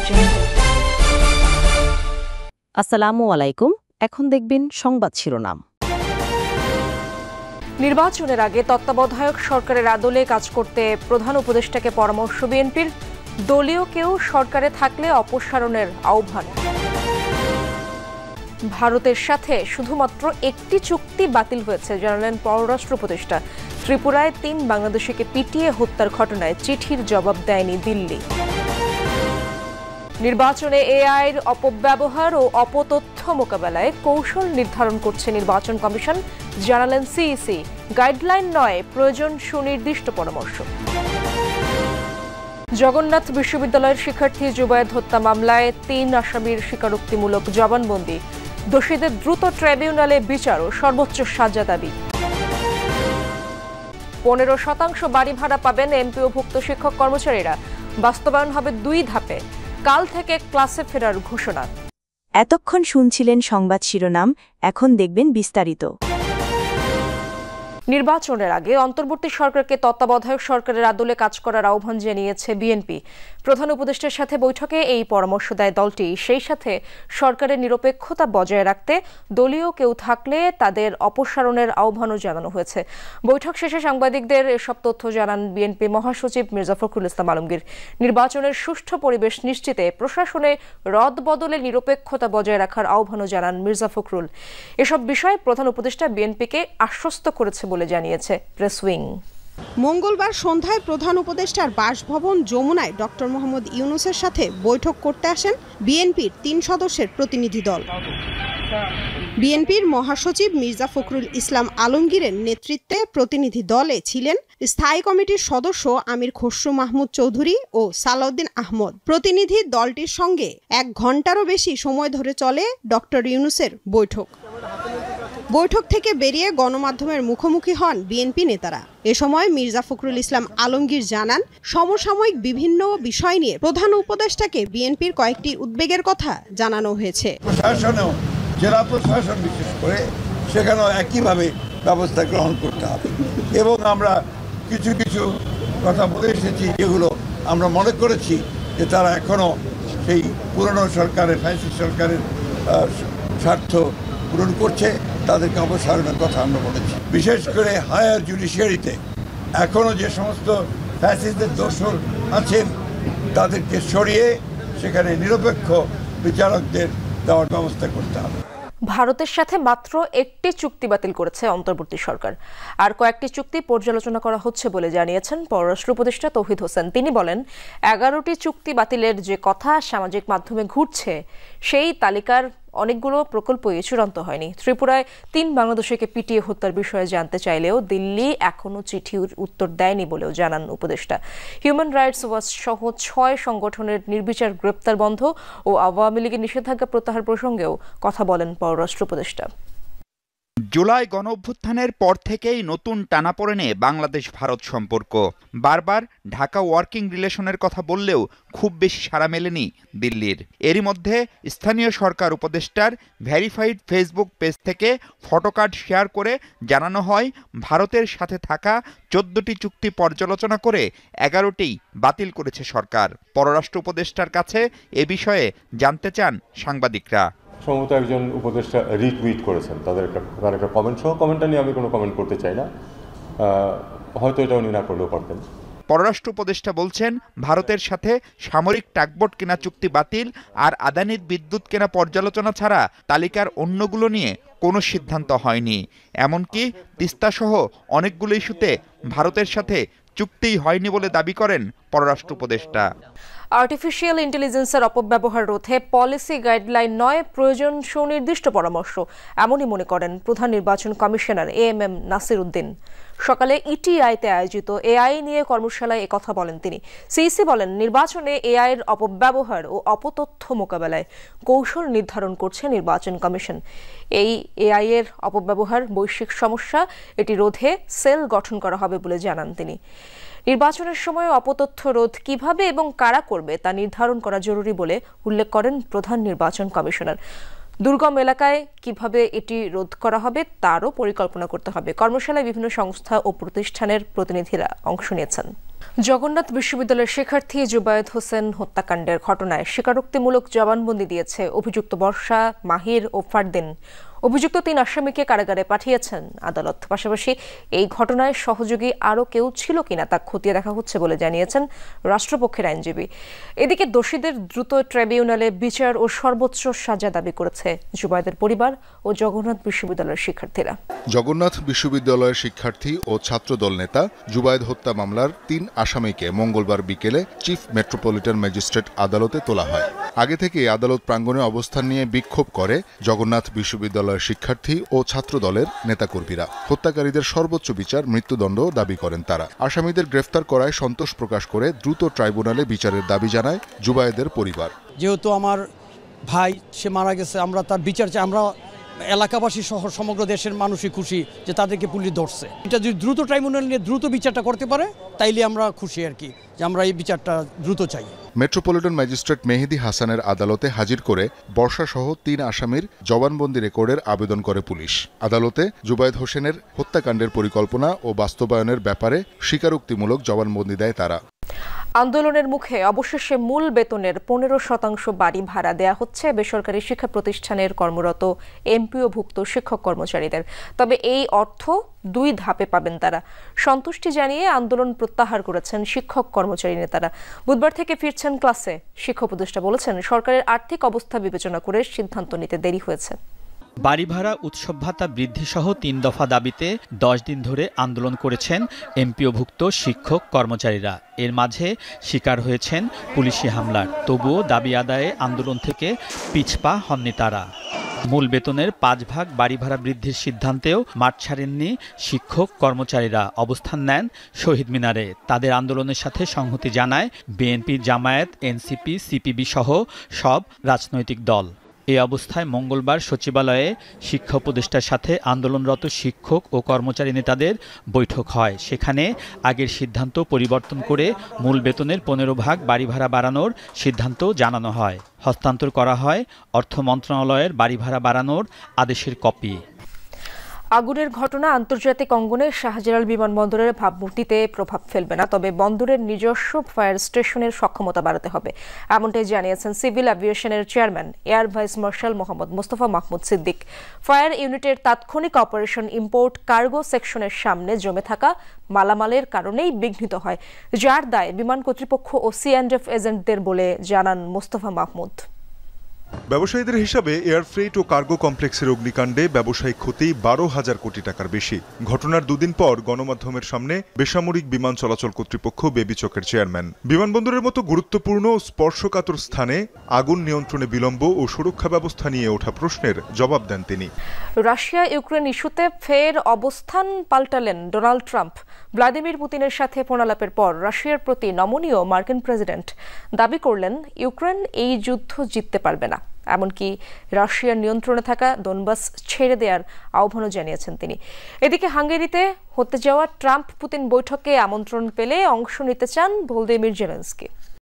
নির্বাচন। আসসালামু আলাইকুম, এখন দেখবেন সংবাদ শিরোনাম। নির্বাচনের আগে তত্ত্বাবধায়ক সরকারের আদলে কাজ করতে প্রধান উপদেষ্টাকে পরামর্শ বিএনপির। দলীয় কেউ সরকারে থাকলে অপসারণের আহ্বান। ভারতের সাথে শুধুমাত্র একটি চুক্তি বাতিল হয়েছে জানালেন পররাষ্ট্র উপদেষ্টা। ত্রিপুরায় ৩ বাংলাদেশিকে পিটিয়ে হত্যার ঘটনায় চিঠির জবাব দেয়নি দিল্লি। নির্বাচনে এআইয়ের অপব্যবহার ও অপতথ্য মোকাবেলায় কৌশল নির্ধারণ করছে নির্বাচন কমিশন, জানালেন সিইসি। গাইডলাইন নয়, প্রয়োজন সুনির্দিষ্ট পরামর্শ। জগন্নাথ বিশ্ববিদ্যালয়ের শিক্ষার্থী জুবায়েদ হত্যা মামলায় ৩ আসামির স্বীকারোক্তিমূলক জবানবন্দি। দোষীদের দ্রুত ট্রাইব্যুনালে বিচার ও সর্বোচ্চ সাজা দাবি। ১৫% বাড়ি ভাড়া পাবেন এমপিওভুক্ত শিক্ষক কর্মচারীরা। বাস্তবায়ন হবে 2 ধাপে। কাল থেকে ক্লাসে ফেরার ঘোষণা। এতক্ষণ শুনছিলেন সংবাদ শিরোনাম, এখন দেখবেন বিস্তারিত। নির্বাচনের আগে অন্তর্বর্তী সরকারকে তত্ত্বাবধায়ক সরকারের আদলে কাজ করার আহ্বান জানিয়েছে বিএনপি। প্রধান উপদেষ্টার সাথে বৈঠকে এই পরামর্শ দেয় দলটি। সেই সাথে সরকারের নিরপেক্ষতা বজায় রাখতে দলীয় কেউ থাকলে তাদের অপসারণের আহ্বানও জানানো হয়েছে। বৈঠক শেষে সাংবাদিকদের এসব তথ্য জানান বিএনপি মহাসচিব মির্জা ফখরুল ইসলাম আলমগীর। নির্বাচনের সুষ্ঠু পরিবেশ নিশ্চিতে প্রশাসনে রদবদলে নিরপেক্ষতা বজায় রাখার আহ্বানও জানান মির্জা ফখরুল। এসব বিষয়ে প্রধান উপদেষ্টা বিএনপিকে আশ্বস্ত করেছে বলে জানিয়েছে প্রেস উইং। মঙ্গলবার সন্ধ্যায় প্রধান উপদেষ্টার বাসভবন যমুনায় ডক্টর মোহাম্মদ ইউনূসের সাথে বৈঠক করতে আসেন বিএনপির ৩ সদস্যের প্রতিনিধি দল। বিএনপির মহাসচিব মির্জা ফখরুল ইসলাম আলমগীরের নেতৃত্বে প্রতিনিধি দলে ছিলেন স্থায়ী কমিটির সদস্য আমির খসরু মাহমুদ চৌধুরী ও সালাউদ্দিন আহমদ। প্রতিনিধি দলটির সঙ্গে 1 ঘণ্টারও বেশি সময় ধরে চলে ডক্টর ইউনূসের বৈঠক। বৈঠক থেকে বেরিয়ে গণমাধ্যমের মুখোমুখি হন বিএনপি নেতারা। এ সময় মির্জা ফখরুল ইসলাম আলমগীর জানান, সমসাময়িক বিভিন্ন বিষয় নিয়ে প্রধান উপদেষ্টাকে বিএনপির কয়েকটি উদ্বেগের কথা জানানো হয়েছে। প্রশাসনেও, জেলা প্রশাসন বিশেষ করে, সেখানেও একইভাবে ব্যবস্থা গ্রহণ করতে হবে। এবং আমরা কিছু কিছু কথা বলে এসেছি, যেগুলো আমরা মনে করেছি যে তারা এখনও সেই পুরনো সরকারের, ফ্যাসিস্ট সরকারের স্বার্থ পূরণ করছে, তাদেরকে অপসারণের কথা আমরা বলেছি। বিশেষ করে হায়ার জুডিশিয়ারিতে এখনও যে সমস্ত ফ্যাসিস্টদের দোষর আছেন তাদেরকে সরিয়ে সেখানে নিরপেক্ষ বিচারকদের দেওয়ার ব্যবস্থা করতে হবে। ভারতের সাথে মাত্র একটি চুক্তি বাতিল করেছে অন্তর্বর্তী সরকার। আর কয়েকটি চুক্তি পর্যালোচনা করা হচ্ছে বলে জানিয়েছেন পররাষ্ট্র উপদেষ্টা তৌহিদ হোসেন। তিনি বলেন, 11টি চুক্তি বাতিলের যে কথা সামাজিক মাধ্যমে ঘুরছে, সেই তালিকার অনেকগুলো প্রকল্পই চূড়ান্ত হয়নি। ত্রিপুরায় 3 বাংলাদেশিকে পিটিয়ে হত্যার বিষয়ে জানতে চাইলেও দিল্লি এখনও চিঠির উত্তর দেয়নি বলেও জানান উপদেষ্টা। হিউম্যান রাইটস ওয়াচ সহ 6 সংগঠনের নির্বিচার গ্রেপ্তার বন্ধ ও আওয়ামী লীগের নিষেধাজ্ঞা প্রত্যাহার প্রসঙ্গেও কথা বলেন পররাষ্ট্র উপদেষ্টা। জুলাই গণঅভ্যুত্থানের পর থেকেই নতুন টানাপোড়েনে বাংলাদেশ ভারত সম্পর্ক। বারবার ঢাকা ওয়ার্কিং রিলেশনের কথা বললেও খুব বেশি সাড়া মেলেনি দিল্লির। এরই মধ্যে স্থানীয় সরকার উপদেষ্টার ভেরিফাইড ফেসবুক পেজ থেকে ফটোকার্ড শেয়ার করে জানানো হয়, ভারতের সাথে থাকা 14টি চুক্তি পর্যালোচনা করে 11টি বাতিল করেছে সরকার। পররাষ্ট্র উপদেষ্টার কাছে এ বিষয়ে জানতে চান সাংবাদিকরা। সম্ভবত একজন উপদেষ্টা রিটুইট করেছেন তার একটা কমেন্ট সহ। কমেন্টটা নিয়ে আমি কোনো কমেন্ট করতে চাই না, হয়তো এটা উনি না করলেও পারতেন। পররাষ্ট্র উপদেষ্টা বলছেন, ভারতের সাথে সামরিক টাগবোট কেনা চুক্তি বাতিল আর আদানির বিদ্যুৎ কেনা পর্যালোচনা ছাড়া তালিকার অন্যগুলো নিয়ে কোনো সিদ্ধান্ত হয়নি। এমনকি তিস্তাসহ অনেকগুলো ইস্যুতে ভারতের সাথে চুক্তিই হয়নি বলে দাবি করেন পররাষ্ট্র উপদেষ্টা। আর্টিফিশিয়াল ইন্টেলিজেন্সের অপব্যবহার রোধে পলিসি গাইডলাইন নয়, প্রয়োজন সুনির্দিষ্ট পরামর্শ, এমনই মনে করেন প্রধান নির্বাচন কমিশনার এএমএম নাসির উদ্দিন। সকালে ইটিআইতে আয়োজিত এআই নিয়ে কর্মশালায় একথা বলেন তিনি। সিইসি বলেন, নির্বাচনে এআইয়ের অপব্যবহার ও অপতথ্য মোকাবেলায় কৌশল নির্ধারণ করছে নির্বাচন কমিশন। এই এআই এর অপব্যবহার বৈশ্বিক সমস্যা, এটি রোধে সেল গঠন করা হবে বলে জানান তিনি। নির্বাচনের সময় অপতথ্য রোধ কিভাবে এবং কারা করবে তা নির্ধারণ করা জরুরি বলে উল্লেখ করেন প্রধান নির্বাচন কমিশনার। দুর্গম এলাকায় কিভাবে এটি রোধ করা হবে তারও পরিকল্পনা করতে হবে। কর্মশালায় বিভিন্ন সংস্থা ও প্রতিষ্ঠানের প্রতিনিধিরা অংশ নিয়েছেন। জগন্নাথ বিশ্ববিদ্যালয়ের শিক্ষার্থী জুবায়েদ হোসেন হত্যাকাণ্ডের ঘটনায় স্বীকারোক্তিমূলক জবানবন্দি দিয়েছে অভিযুক্ত বর্ষা, মাহির ও ফারদিন। অভিযুক্ত 3 আসামিকে কারাগারে পাঠিয়েছেন আদালত। পাশাপাশি এই ঘটনায় সহযোগী আরও কেউ ছিল কিনা তা খতিয়ে দেখা হচ্ছে বলে জানিয়েছেন রাষ্ট্রপক্ষের আইনজীবী। এদিকে দোষীদের দ্রুত ট্রাইব্যুনালে বিচার ও সর্বোচ্চ সাজা দাবি করেছে জুবায়েদের পরিবার ও জগন্নাথ বিশ্ববিদ্যালয়ের শিক্ষার্থীরা। জগন্নাথ বিশ্ববিদ্যালয়ের শিক্ষার্থী ও ছাত্রদল নেতা জুবায়েদ হত্যা মামলার 3 আসামিকে মঙ্গলবার বিকেলে চিফ মেট্রোপলিটন ম্যাজিস্ট্রেট আদালতে তোলা হয়। আগে থেকে আদালত প্রাঙ্গণে অবস্থান নিয়ে বিক্ষোভ করে জগন্নাথ বিশ্ববিদ্যালয়ের শিক্ষার্থী ও ছাত্রদলের নেতাকর্মীরা। হত্যাকারীদের সর্বোচ্চ বিচার, মৃত্যুদণ্ড দাবি করেন তারা। আসামিদের গ্রেফতার করায় সন্তোষ প্রকাশ করে দ্রুত ট্রাইব্যুনালে বিচারের দাবি জানায় জুবায়েদের পরিবার। যেহেতু আমার ভাই সে মারা গেছে, আমরা তার বিচার চাই। আমরা এলাকাবাসী সহ সমগ্র দেশের মানুষই খুশি যে তাদেরকে পুলিশ ধরছে। এটা যদি দ্রুত ট্রাইব্যুনাল নিয়ে দ্রুত বিচারটা করতে পারে তাইলে আমরা খুশি আর কি, যে আমরা এই বিচারটা দ্রুত চাই। মেট্রোপলিটন ম্যাজিস্ট্রেট মেহেদী হাসানের আদালতে হাজির করে বর্ষাসহ 3 আসামির জবানবন্দি রেকর্ডের আবেদন করে পুলিশ। আদালতে জুবায়েদ হোসেনের হত্যাকাণ্ডের পরিকল্পনা ও বাস্তবায়নের ব্যাপারে স্বীকারোক্তিমূলক জবানবন্দি দেয় তারা। আন্দোলনের মুখে অবশেষে মূল বেতনের 15% বাড়ি ভাড়া দেয়া হচ্ছে বেসরকারি শিক্ষা প্রতিষ্ঠানের কর্মরত এমপিওভুক্ত শিক্ষক কর্মচারীদের। তবে এই অর্থ 2 ধাপে পাবেন তারা। সন্তুষ্টি জানিয়ে আন্দোলন প্রত্যাহার করেছেন শিক্ষক কর্মচারী নেতারা। বুধবার থেকে ফিরছেন ক্লাসে। শিক্ষা উপদেষ্টা বলেছেন, সরকারের আর্থিক অবস্থা বিবেচনা করে সিদ্ধান্ত নিতে দেরি হয়েছে। বাড়ি ভাড়া, উৎসব ভাতা বৃদ্ধি সহ 3 দফা দাবিতে 10 দিন ধরে আন্দোলন করেছেন এমপিওভুক্ত শিক্ষক কর্মচারীরা। এর মাঝে শিকার হয়েছেন পুলিশি হামলার। তবুও দাবি আদায়ে আন্দোলন থেকে পিছপা হননি তারা। মূল বেতনের 5 ভাগ বাড়ি ভাড়া বৃদ্ধির সিদ্ধান্তেও মাঠ ছাড়েননি শিক্ষক কর্মচারীরা। অবস্থান নেন শহীদ মিনারে। তাদের আন্দোলনের সাথে সংহতি জানায় বিএনপি, জামায়াত, এনসিপি, সিপিবি সহ সব রাজনৈতিক দল। এই অবস্থায় মঙ্গলবার সচিবালয়ে শিক্ষা উপদেষ্টার সাথে আন্দোলনরত শিক্ষক ও কর্মচারী নেতাদের বৈঠক হয়। সেখানে আগের সিদ্ধান্ত পরিবর্তন করে মূল বেতনের 15 ভাগ বাড়ি ভাড়া বাড়ানোর সিদ্ধান্ত জানানো হয়। হস্তান্তর করা হয় অর্থ মন্ত্রণালয়ের বাড়ি ভাড়া বাড়ানোর আদেশের কপি। আগুনের ঘটনা আন্তর্জাতিক অঙ্গনে শাহজালাল বিমানবন্দরের ভাবমূর্তিতে প্রভাব ফেলবে না, তবে বন্দরের নিজস্ব ফায়ার স্টেশনের সক্ষমতা বাড়াতে হবে, এমনটাই জানিয়েছেন সিভিল অ্যাভিয়েশনের chairman air vice marshal Mohammad Mostafa Mahmud Siddique. Fire ইউনিটের তাৎক্ষণিক অপারেশন ইম্পোর্ট কার্গো সেকশনের সামনে জমে থাকা মালামালের কারণেই বিঘ্নিত হয়, যার দায় বিমান কর্তৃপক্ষ ও C&F এজেন্টদের বলে জানান মোস্তফা মাহমুদ। ব্যবসায়ীদের হিসাবে এয়ার ফ্রেট ও কার্গো কমপ্লেক্সের অগ্নিকাণ্ডে ব্যবসায়িক ক্ষতি 12,000 কোটি টাকার বেশি। ঘটনার 2 দিন পর গণমাধ্যমের সামনে বেসামরিক বিমান চলাচল কর্তৃপক্ষ বেবিচকের চেয়ারম্যান বিমানবন্দরের মতো গুরুত্বপূর্ণ স্পর্শকাতর স্থানে আগুন নিয়ন্ত্রণে বিলম্ব ও সুরক্ষা ব্যবস্থা নিয়ে ওঠা প্রশ্নের জবাব দেন তিনি। রাশিয়া ইউক্রেন ইস্যুতে ফের অবস্থান পাল্টালেন ডোনাল্ড ট্রাম্প। ভ্লাদিমির পুতিনের সাথে ফোনালাপের পর রাশিয়ার প্রতি নমনীয় মার্কিন প্রেসিডেন্ট দাবি করলেন ইউক্রেন এই যুদ্ধ জিততে পারবে না। এমনকি রাশিয়ার নিয়ন্ত্রণে থাকা দোনবাস ছেড়ে দেওয়ার আহ্বানও জানিয়েছেন তিনি। এদিকে হাঙ্গেরিতে হতে যাওয়া ট্রাম্প পুতিন বৈঠকে আমন্ত্রণ পেলে অংশ নিতে চান ভলোদিমির জেলেনস্কি।